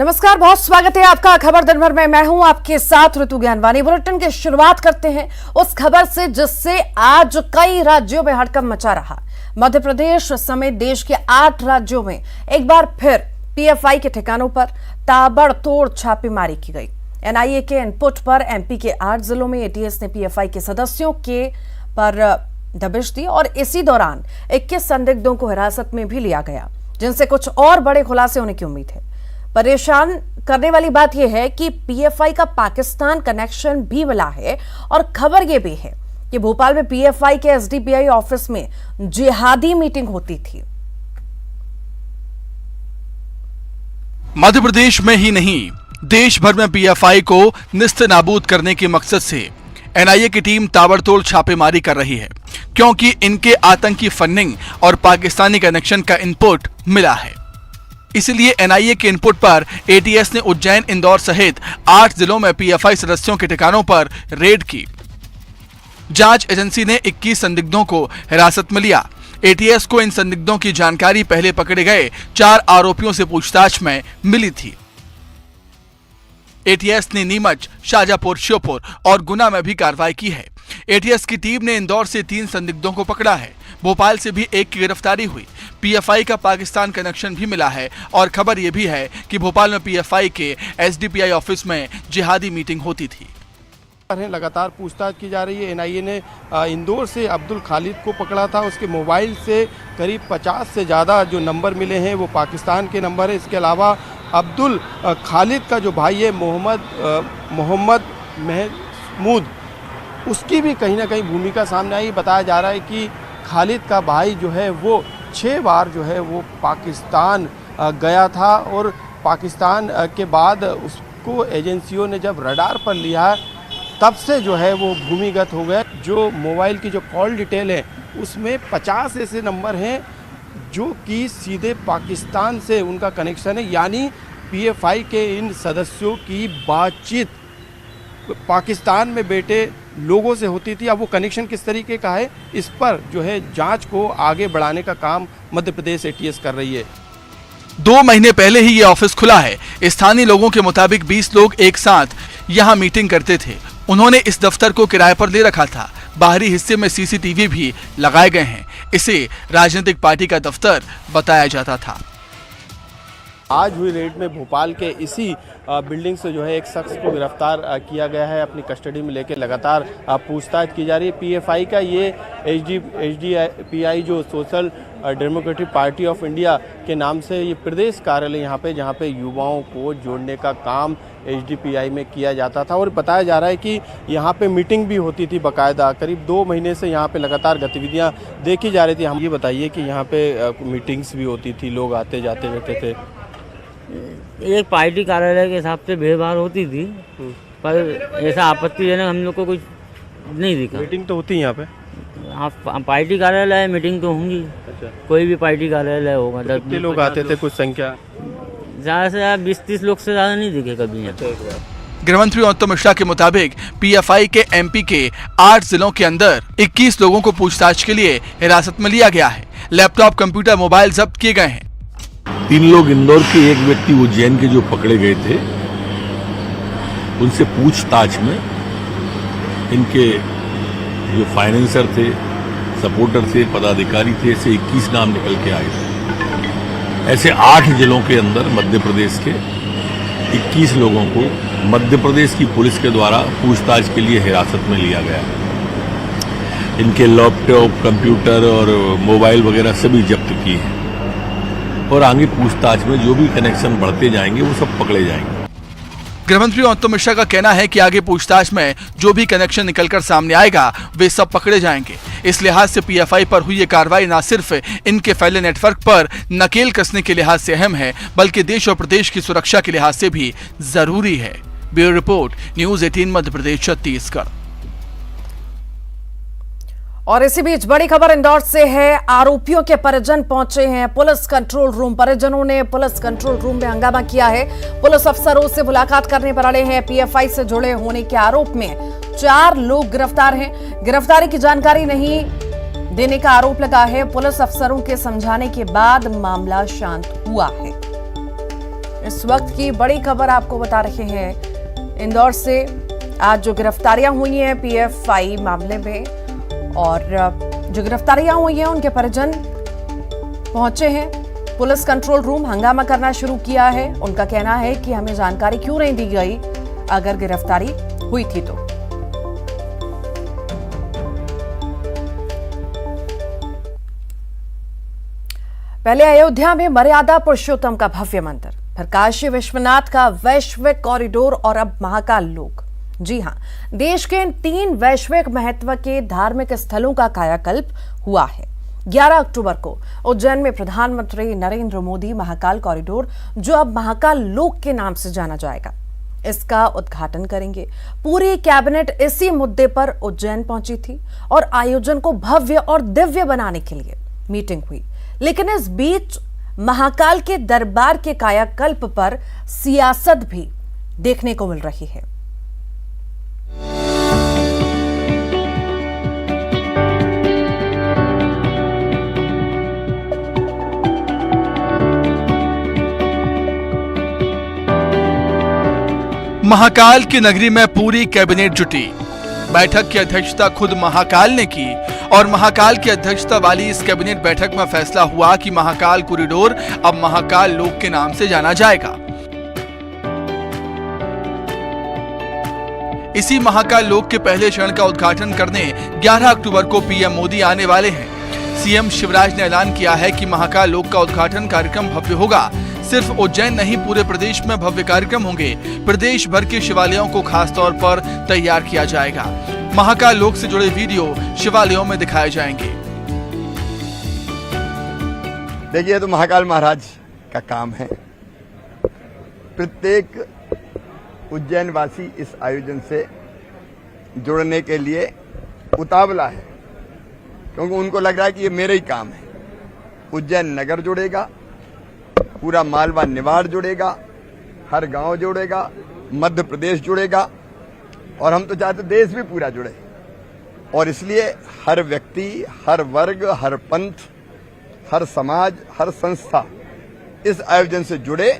नमस्कार, बहुत स्वागत है आपका खबर दिन भर में। मैं हूं आपके साथ ऋतु ज्ञानवानी। बुलेटिन की शुरुआत करते हैं उस खबर से जिससे आज कई राज्यों में हड़कंप मचा रहा। मध्य प्रदेश समेत देश के 8 राज्यों में एक बार फिर पीएफआई के ठिकानों पर ताबड़तोड़ छापेमारी की गई। एनआईए के इनपुट पर एमपी के 8 जिलों में एटीएस ने पीएफआई के सदस्यों के पर दबिश दी और इसी दौरान 21 संदिग्धों को हिरासत में भी लिया गया, जिनसे कुछ और बड़े खुलासे होने की उम्मीद है। परेशान करने वाली बात यह है कि पीएफआई का पाकिस्तान कनेक्शन भी मिला है और खबर यह भी है कि भोपाल में पीएफआई के एसडीपीआई ऑफिस में जिहादी मीटिंग होती थी। मध्य प्रदेश में ही नहीं, देश भर में पीएफआई को निस्तेनाबूद करने के मकसद से एनआईए की टीम ताबड़तोड़ छापेमारी कर रही है, क्योंकि इनके आतंकी फंडिंग और पाकिस्तानी कनेक्शन का इनपुट मिला है। इसलिए एनआईए के इनपुट पर एटीएस ने उज्जैन, इंदौर सहित 8 जिलों में पीएफआई सदस्यों के ठिकानों पर रेड की। जांच एजेंसी ने 21 संदिग्धों को हिरासत में लिया। एटीएस को इन संदिग्धों की जानकारी पहले पकड़े गए 4 आरोपियों से पूछताछ में मिली थी। एटीएस ने नीमच, शाजापुर, श्योपुर और गुना में भी कार्रवाई की है। एटीएस की टीम ने इंदौर से 3 संदिग्धों को पकड़ा है। भोपाल से भी एक की गिरफ्तारी हुई। पीएफआई का पाकिस्तान कनेक्शन भी मिला है और खबर यह भी है कि भोपाल में पीएफआई के एसडीपीआई ऑफिस में जिहादी मीटिंग होती थी। लगातार पूछताछ की जा रही है। एनआईए ने इंदौर से अब्दुल खालिद को पकड़ा था। उसके मोबाइल से करीब 50 से ज़्यादा जो नंबर मिले हैं वो पाकिस्तान के नंबर है। इसके अलावा अब्दुल खालिद का जो भाई है मोहम्मद महमूद, उसकी भी कहीं ना कहीं भूमिका सामने आई। बताया जा रहा है कि खालिद का भाई जो है वो 6 बार जो है वो पाकिस्तान गया था और पाकिस्तान के बाद उसको एजेंसियों ने जब रडार पर लिया तब से जो है वो भूमिगत हो गया। जो मोबाइल की जो कॉल डिटेल है उसमें 50 ऐसे नंबर हैं जो कि सीधे पाकिस्तान से उनका कनेक्शन है, यानी पीएफआई के इन सदस्यों की बातचीत पाकिस्तान में बैठे लोगों से होती थी। अब वो कनेक्शन किस तरीके का है, इस पर जो है जांच को आगे बढ़ाने का काम मध्य प्रदेश एटीएस कर रही है। 2 महीने पहले ही ये ऑफिस खुला है। स्थानीय लोगों के मुताबिक 20 लोग एक साथ यहाँ मीटिंग करते थे। उन्होंने इस दफ्तर को किराए पर ले रखा था। बाहरी हिस्से में सीसीटीवी भी लगाए गए हैं। इसे राजनीतिक पार्टी का दफ्तर बताया जाता था। आज हुई रेड में भोपाल के इसी बिल्डिंग से जो है एक शख्स को गिरफ्तार किया गया है। अपनी कस्टडी में लेकर लगातार पूछताछ की जा रही है। पीएफआई का ये एसडीपीआई जो social democratic party of India के नाम से ये प्रदेश कार्यालय यहाँ पे, जहाँ पे युवाओं को जोड़ने का काम एसडीपीआई में किया जाता था। और बताया जा रहा है कि यहाँ पे मीटिंग भी होती थी बाकायदा। करीब 2 महीने से यहाँ पे लगातार गतिविधियाँ देखी जा रही थी। हम ये बताइए कि यहाँ पे मीटिंग्स भी होती थी, लोग आते जाते रहते थे। एक पार्टी कार्यालय के हिसाब से भीड़भाड़ होती थी, पर ऐसा आपत्तिजनक हम लोग को कुछ नहीं दिखा। मीटिंग तो होती है यहाँ पे? आप पार्टी कार्यालय मीटिंग तो होंगी। अच्छा। कोई भी पार्टी कार्यालय होगा। कितने लोग आते थे, कुछ संख्या? ज़्यादा से ज़्यादा 20-30 लोग से ज़्यादा नहीं दिखे कभी यहाँ। गृहमंत्री उत्तम मिश्रा के मुताबिक पीएफआई के एमपी के 8 जिलों के अंदर 21 लोगों को पूछताछ के लिए हिरासत में लिया गया है। लैपटॉप, कंप्यूटर, मोबाइल जब्त किए गए हैं। 3 लोग इंदौर के, एक व्यक्ति उज्जैन के जो पकड़े गए थे, उनसे पूछताछ में इनके जो फाइनेंसर थे, सपोर्टर थे, पदाधिकारी थे, ऐसे 21 नाम निकल के आए थे। ऐसे 8 जिलों के अंदर मध्य प्रदेश के 21 लोगों को मध्य प्रदेश की पुलिस के द्वारा पूछताछ के लिए हिरासत में लिया गया। इनके लैपटॉप, कंप्यूटर और मोबाइल वगैरह सभी जब्त किए हैं और आगे पूछताछ में जो भी कनेक्शन बढ़ते जाएंगे वो सब पकड़े जाएंगे। गृहमंत्री उत्तम मिश्रा का कहना है कि आगे पूछताछ में जो भी कनेक्शन निकलकर सामने आएगा वे सब पकड़े जाएंगे। इस लिहाज से पीएफआई पर हुई ये कार्रवाई न सिर्फ इनके फैले नेटवर्क पर नकेल कसने के लिहाज से अहम है, बल्कि देश और प्रदेश की सुरक्षा के लिहाज से भी जरूरी है। Bureau report, news 18 Madhya Pradesh, Chhattisgarh. और इसी बीच बड़ी खबर इंदौर से है। आरोपियों के परिजन पहुंचे हैं पुलिस कंट्रोल रूम। परिजनों ने पुलिस कंट्रोल रूम में हंगामा किया है। पुलिस अफसरों से मुलाकात करने पर अड़े हैं। पीएफआई से जुड़े होने के आरोप में 4 लोग गिरफ्तार हैं। गिरफ्तारी की जानकारी नहीं देने का आरोप लगा है। पुलिस अफसरों के समझाने के बाद मामला शांत हुआ है। इस वक्त की बड़ी खबर आपको बता रहे हैं इंदौर से। आज जो गिरफ्तारियां हुई हैं पीएफआई मामले में, और जो गिरफ्तारियां हुई हैं उनके परिजन पहुंचे हैं पुलिस कंट्रोल रूम, हंगामा करना शुरू किया है। उनका कहना है कि हमें जानकारी क्यों नहीं दी गई अगर गिरफ्तारी हुई थी तो। पहले अयोध्या में मर्यादा पुरुषोत्तम का भव्य मंदिर, फिर काशी विश्वनाथ का वैश्विक कॉरिडोर और अब महाकाल लोक। जी हां, देश के इन 3 वैश्विक महत्व के धार्मिक स्थलों का कायाकल्प हुआ है। 11 अक्टूबर को उज्जैन में प्रधानमंत्री नरेंद्र मोदी महाकाल कॉरिडोर, जो अब महाकाल लोक के नाम से जाना जाएगा, इसका उद्घाटन करेंगे। पूरी कैबिनेट इसी मुद्दे पर उज्जैन पहुंची थी और आयोजन को भव्य और दिव्य बनाने के लिए मीटिंग हुई। लेकिन इस बीच महाकाल के दरबार के कायाकल्प पर सियासत भी देखने को मिल रही है। महाकाल की नगरी में पूरी कैबिनेट जुटी। बैठक की अध्यक्षता खुद महाकाल ने की और महाकाल की अध्यक्षता वाली इस कैबिनेट बैठक में फैसला हुआ कि महाकाल कॉरिडोर अब महाकाल लोक के नाम से जाना जाएगा। इसी महाकाल लोक के पहले चरण का उद्घाटन करने 11 अक्टूबर को पीएम मोदी आने वाले हैं। सीएम शिवराज ने ऐलान किया है कि महाकाल लोक का उद्घाटन कार्यक्रम भव्य होगा। सिर्फ उज्जैन नहीं, पूरे प्रदेश में भव्य कार्यक्रम होंगे। प्रदेश भर के शिवालयों को खास तौर पर तैयार किया जाएगा। महाकाल लोक से जुड़े वीडियो शिवालयों में दिखाए जाएंगे। देखिए, तो महाकाल महाराज का काम है। प्रत्येक उज्जैन वासी इस आयोजन से जुड़ने के लिए उतावला है, क्योंकि उनको लग रहा है कि ये मेरा ही काम है। उज्जैन नगर जुड़ेगा, पूरा मालवा निवाड़ जुड़ेगा, हर गांव जुड़ेगा, मध्य प्रदेश जुड़ेगा, और हम तो चाहते देश भी पूरा जुड़े। और इसलिए हर व्यक्ति, हर वर्ग, हर पंथ, हर समाज, हर संस्था इस आयोजन से जुड़े,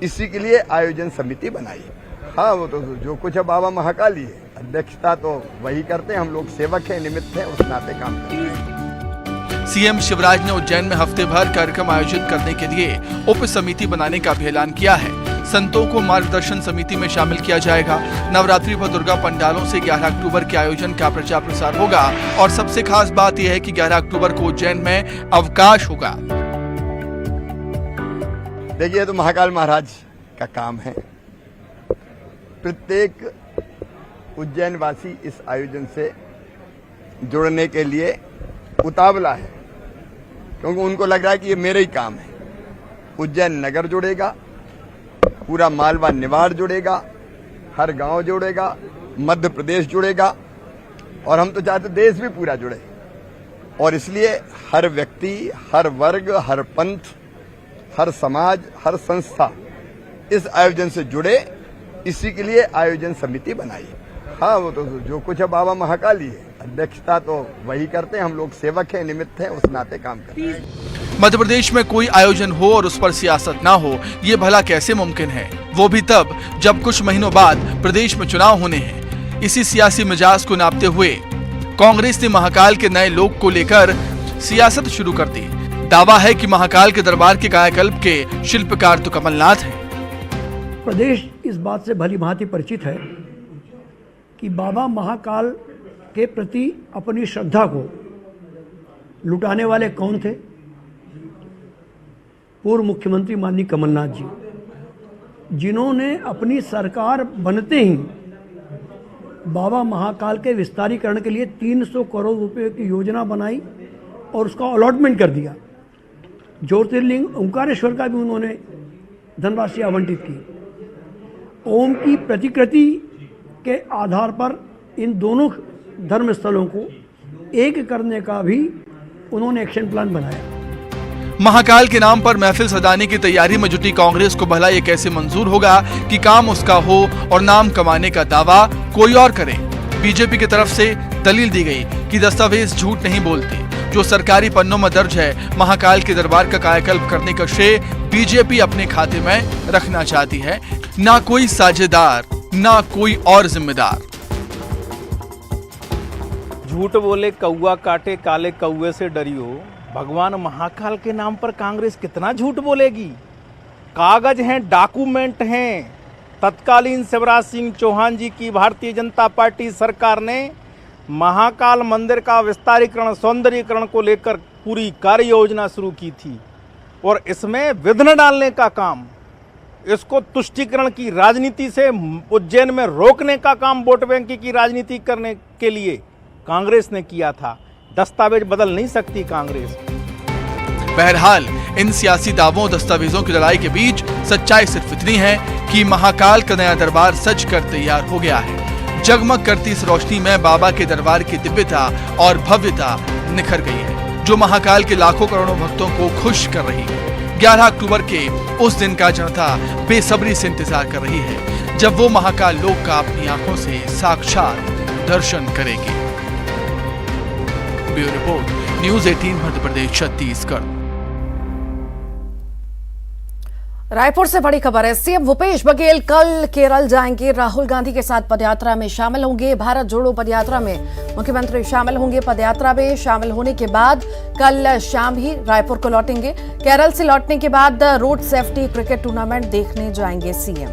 इसी के लिए आयोजन समिति बनाई। हाँ, वो तो जो कुछ है बाबा महाकाल ही है, अध्यक्षता तो वही करते हैं, हम लोग सेवक हैं, निमित्त हैं, उस नाते काम करते हैं। सीएम शिवराज ने उज्जैन में हफ्ते भर कार्यक्रम आयोजित करने के लिए उप समिति बनाने का भी ऐलान किया है। संतों को मार्गदर्शन समिति में शामिल किया जाएगा। नवरात्रि पर दुर्गा पंडालों से 11 अक्टूबर के आयोजन का प्रचार प्रसार होगा और सबसे खास बात यह है कि 11 अक्टूबर को उज्जैन में अवकाश होगा। देखिए, तो महाकाल महाराज का काम है। प्रत्येक उज्जैन वासी इस आयोजन से जुड़ने के लिए उतावला है, क्योंकि उनको लग रहा है कि ये मेरा ही काम है। उज्जैन नगर जुड़ेगा, पूरा मालवा निवाड़ जुड़ेगा, हर गांव जुड़ेगा, मध्य प्रदेश जुड़ेगा, और हम तो चाहते देश भी पूरा जुड़े। और इसलिए हर व्यक्ति, हर वर्ग, हर पंथ, हर समाज, हर संस्था इस आयोजन से जुड़े, इसी के लिए आयोजन समिति बनाई। हाँ, वो तो जो कुछ है बाबा महाकाल ही है, अध्यक्षता तो वही करते हैं, हम लोग सेवक हैं, निमित्त हैं, उस नाते काम करते हैं। मध्य प्रदेश में कोई आयोजन हो और उस पर सियासत ना हो, ये भला कैसे मुमकिन है? वो भी तब जब कुछ महीनों बाद प्रदेश में चुनाव होने हैं। इसी सियासी मिजाज को नापते हुए कांग्रेस ने महाकाल के नए लोक को लेकर सियासत शुरू कर दी। दावा है कि महाकाल के दरबार के कायाकल्प के शिल्पकार तो कमलनाथ हैं। प्रदेश इस बात से भली भांति परिचित है कि बाबा महाकाल के प्रति अपनी श्रद्धा को लुटाने वाले कौन थे? पूर्व मुख्यमंत्री माननीय कमलनाथ जी, जिन्होंने अपनी सरकार बनते ही बाबा महाकाल के विस्तारीकरण के लिए 300 करोड़ रुपए की योजना बनाई और उसका अलॉटमेंट कर दिया। ज्योतिर्लिंग ओंकारेश्वर का भी उन्होंने धनराशि आवंटित की। ओम की प्रतिकृति के आधार पर इन दोनों धर्म स्थलों को एक करने का भी उन्होंने एक्शन प्लान बनाया। महाकाल के नाम पर महफिल सजाने की तैयारी में जुटी कांग्रेस को भला ये कैसे मंजूर होगा कि काम उसका हो और नाम कमाने का दावा कोई और करे। बीजेपी की तरफ से दलील दी गई कि दस्तावेज झूठ नहीं बोलते। जो सरकारी पन्नों में दर्ज है, महाकाल के दरबार का कायाकल्प करने का श्रेय बीजेपी अपने खाते में रखना चाहती है। ना कोई साझेदार, ना कोई और जिम्मेदार। झूठ बोले कौआ काटे, काले कौए से डरियो। भगवान महाकाल के नाम पर कांग्रेस कितना झूठ बोलेगी। कागज हैं, डॉक्यूमेंट हैं। तत्कालीन शिवराज सिंह चौहान जी की भारतीय जनता पार्टी सरकार ने महाकाल मंदिर का विस्तारीकरण, सौंदर्यीकरण को लेकर पूरी कार्य योजना शुरू की थी और इसमें विघ्न डालने का काम, इसको तुष्टीकरण की राजनीति से उज्जैन में रोकने का काम, वोट बैंक की राजनीति करने के लिए कांग्रेस ने किया था। दस्तावेज बदल नहीं सकती कांग्रेस। बहरहाल इन सियासी दावों, दस्तावेजों की लड़ाई के बीच सच्चाई सिर्फ इतनी है कि महाकाल का नया दरबार सज कर तैयार हो गया है। जगमग करती इस रोशनी में बाबा के दरबार की दिव्यता और भव्यता निखर गई है, जो महाकाल के लाखों करोड़ों भक्तों को खुश कर रही है। 11 अक्टूबर के उस दिन का जनता बेसब्री से इंतजार कर रही है, जब वो महाकाल लोक का अपनी आंखों से साक्षात दर्शन करेगी। Bureau report, news 18 Madhya Pradesh Chhattisgarh. Raipur से बड़ी खबर है। सीएम भूपेश बघेल कल केरल जाएंगे। राहुल गांधी के साथ पदयात्रा में शामिल होंगे। भारत जोड़ो पदयात्रा में मुख्यमंत्री शामिल होंगे। पदयात्रा में शामिल होने के बाद कल शाम ही रायपुर को लौटेंगे। केरल से लौटने के बाद रोड सेफ्टी क्रिकेट टूर्नामेंट देखने जाएंगे सीएम।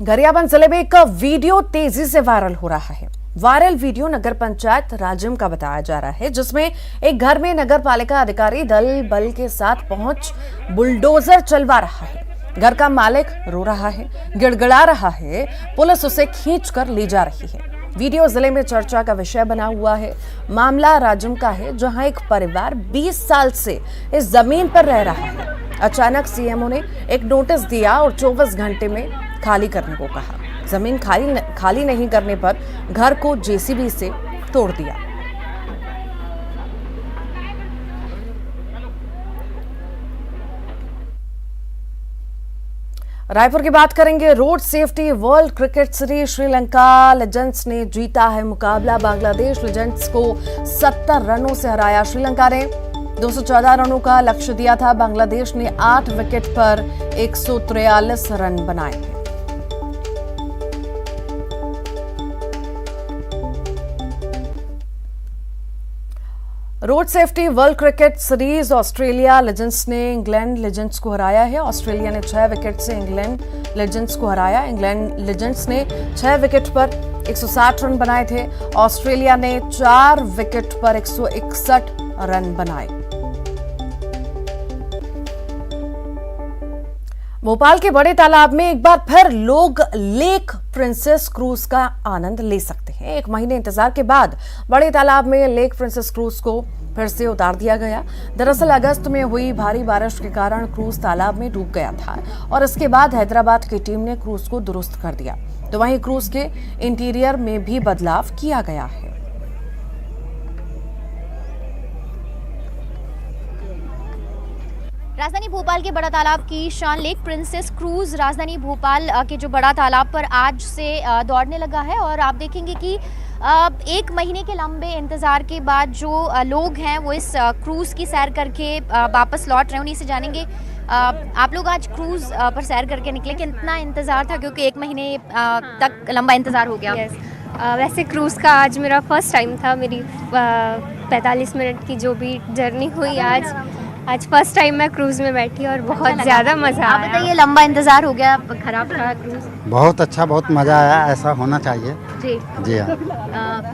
गरियाबंद जिले में एक वीडियो तेजी से वायरल हो रहा है। वायरल वीडियो नगर पंचायत राजिम का बताया जा रहा है, जिसमें एक घर में नगर पालिका अधिकारी दल बल के साथ पहुंच बुलडोजर चलवा रहा है। घर का मालिक रो रहा है, गिड़गिड़ा रहा है, पुलिस उसे खींचकर ले जा रही है। वीडियो जिले में चर्चा का विषय बना हुआ है। मामला राजिम का है, जहां एक परिवार 20 साल से इस जमीन पर रह रहा है। अचानक सीएमओ ने एक नोटिस दिया और 24 घंटे में खाली करने को कहा। जमीन खाली नहीं करने पर घर को जेसीबी से तोड़ दिया। रायपुर की बात करेंगे। Road safety world cricket series Sri Lanka legends ने जीता है मुकाबला। बांग्लादेश लेजेंड्स को 70 रनों से हराया। श्रीलंका ने 214 रनों का लक्ष्य दिया था। बांग्लादेश ने 8 विकेट पर 143 रन बनाए। Road safety world cricket series Australia legends ने इंग्लैंड लेजेंड्स को हराया है। ऑस्ट्रेलिया ने 6 विकेट से इंग्लैंड लेजेंड्स को हराया। इंग्लैंड लेजेंड्स ने 6 विकेट पर 160 रन बनाए थे। ऑस्ट्रेलिया ने 4 विकेट पर 161 रन बनाए। भोपाल के बड़े तालाब में एक बार फिर लोग लेक प्रिंसेस क्रूज का आनंद ले सकते हैं। 1 महीने इंतजार के बाद बड़े तालाब में लेक प्रिंसेस क्रूज को फिर से उतार दिया गया। दरअसल अगस्त में हुई भारी बारिश के कारण क्रूज तालाब में डूब गया था और इसके बाद हैदराबाद की टीम ने क्रूज को दुरुस्त कर दिया। तो वहीं क्रूज के इंटीरियर में भी बदलाव किया गया है। राजधानी भोपाल के बड़ा तालाब की शान लेक प्रिंसेस क्रूज राजधानी भोपाल के जो बड़ा तालाब पर आज से दौड़ने लगा है और आप देखेंगे कि 1 महीने के लंबे इंतज़ार के बाद जो लोग हैं वो इस क्रूज की सैर करके वापस लौट रहे हैं। उन्हीं से जानेंगे। आप लोग आज क्रूज पर सैर करके निकले, कितना इंतज़ार था, क्योंकि 1 महीने तक लंबा इंतज़ार हो गया। वैसे क्रूज़ का आज मेरा फर्स्ट टाइम था। मेरी 45 मिनट की जो भी जर्नी हुई आज फर्स्ट टाइम मैं क्रूज़ में बैठी और बहुत ज़्यादा मज़ा आया। आप बताइए, लंबा इंतज़ार हो गया, खराब था क्रूज़? बहुत अच्छा, बहुत मज़ा आया। ऐसा होना चाहिए जी हाँ।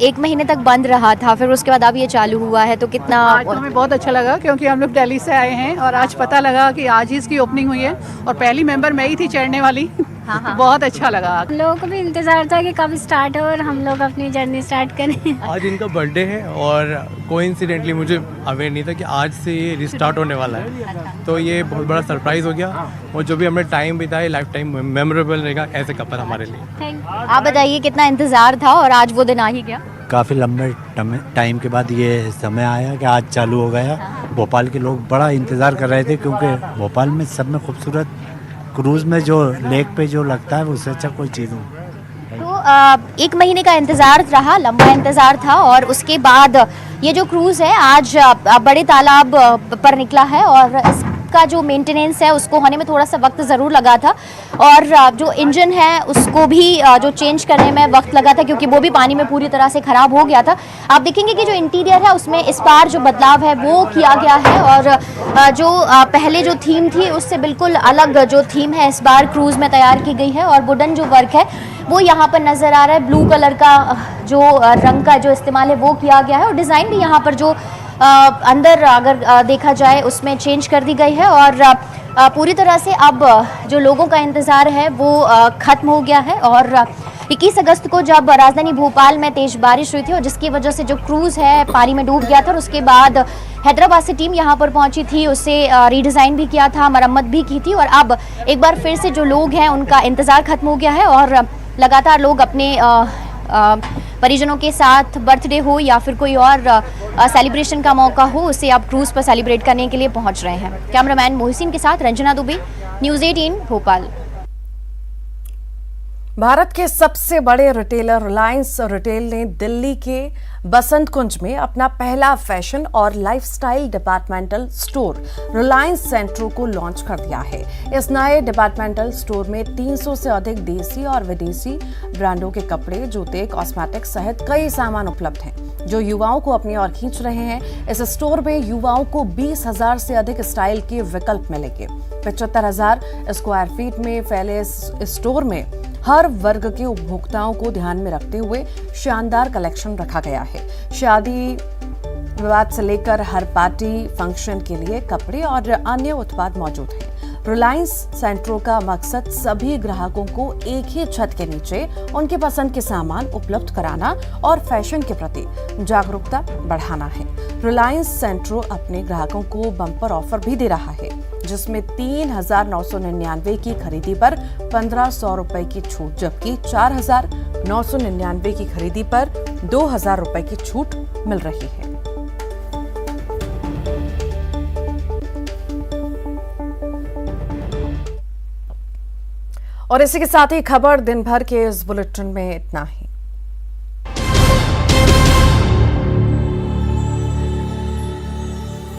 1 महीने तक बंद रहा था, फिर उसके बाद अब ये चालू हुआ है, तो कितना? आज तो हमें बहुत अच्छा लगा, क्योंकि हम लोग दिल्ली से आए हैं और आज पता लगा कि आज ही इसकी ओपनिंग हुई है और पहली मेंबर मैं ही थी चढ़ने वाली। हाँ। बहुत अच्छा लगा। हम लोगों को भी इंतजार था कि कब स्टार्ट हो और हम लोग अपनी जर्नी स्टार्ट करें। आज इनका बर्थडे है और कोइंसिडेंटली मुझे अवेयर नहीं था कि आज से ये रिस्टार्ट होने वाला है, तो ये बहुत बड़ा सरप्राइज हो गया और जो भी हमने टाइम बिताया लाइफ टाइम मेमोरेबल रहेगा एज ए कपल हमारे लिए। आप बताइए, कितना इंतजार था और आज वो दिन आ ही गया? काफ़ी लंबे टाइम के बाद ये समय आया कि आज चालू हो गया। भोपाल के लोग बड़ा इंतज़ार कर रहे थे, क्योंकि भोपाल में सब में खूबसूरत क्रूज़ में जो लेक पे जो लगता है उससे अच्छा कोई चीज़ हो। तो एक महीने का इंतज़ार रहा, लंबा इंतज़ार था और उसके बाद ये जो क्रूज़ है आज बड़े तालाब पर निकला है और इसका जो मेंटेनेंस है उसको होने में थोड़ा सा वक्त ज़रूर लगा था और जो इंजन है उसको भी जो चेंज करने में वक्त लगा था क्योंकि वो भी पानी में पूरी तरह से ख़राब हो गया था। आप देखेंगे कि जो इंटीरियर है उसमें इस बार जो बदलाव है वो किया गया है और जो पहले जो थीम थी उससे बिल्कुल अलग जो थीम है इस बार क्रूज़ में तैयार की गई है और वुडन जो वर्क है वो यहाँ पर नज़र आ रहा है। ब्लू कलर का जो रंग का जो इस्तेमाल है वो किया गया है और डिज़ाइन भी यहाँ पर जो अंदर अगर देखा जाए उसमें चेंज कर दी गई है और पूरी तरह से अब जो लोगों का इंतज़ार है वो ख़त्म हो गया है। और 21 अगस्त को जब राजधानी भोपाल में तेज बारिश हुई थी और जिसकी वजह से जो क्रूज़ है पानी में डूब गया था और उसके बाद हैदराबाद से टीम यहाँ पर पहुंची थी, उससे रीडिज़ाइन भी किया था, मरम्मत भी की थी और अब एक बार फिर से जो लोग हैं उनका इंतज़ार ख़त्म हो गया है और लगातार लोग अपने परिजनों के साथ बर्थडे हो या फिर कोई और सेलिब्रेशन का मौका हो उसे आप क्रूज़ पर सेलिब्रेट करने के लिए पहुंच रहे हैं। कैमरामैन मोहसिन के साथ रंजना दुबे, न्यूज़ 18 भोपाल। भारत के सबसे बड़े रिटेलर रिलायंस रिटेल ने दिल्ली के बसंत कुंज में अपना पहला फैशन और लाइफस्टाइल डिपार्टमेंटल स्टोर रिलायंस सेंट्रो को लॉन्च कर दिया है। इस नए डिपार्टमेंटल स्टोर में 300 से अधिक देसी और विदेशी ब्रांडों के कपड़े, जूते, कॉस्मेटिक्स सहित कई सामान उपलब्ध हैं जो युवाओं को अपनी ओर खींच रहे हैं। इस स्टोर में युवाओं को 20,000 से अधिक स्टाइल के विकल्प मिलेंगे। 75,000 स्क्वायर फीट में फैले इस स्टोर में हर वर्ग के उपभोक्ताओं को ध्यान में रखते हुए शानदार कलेक्शन रखा गया है। शादी विवाह से लेकर हर पार्टी फंक्शन के लिए कपड़े और अन्य उत्पाद मौजूद हैं। रिलायंस सेंट्रो का मकसद सभी ग्राहकों को एक ही छत के नीचे उनके पसंद के सामान उपलब्ध कराना और फैशन के प्रति जागरूकता बढ़ाना है। रिलायंस सेंट्रो अपने ग्राहकों को बम्पर ऑफर भी दे रहा है जिसमें 3,999 की खरीदी पर 1,500 रुपए की छूट, जबकि 4,999 की खरीदी पर 2,000 रुपए की छूट मिल रही है। और इसी के साथ ही खबर दिन भर के इस बुलेटिन में इतना ही।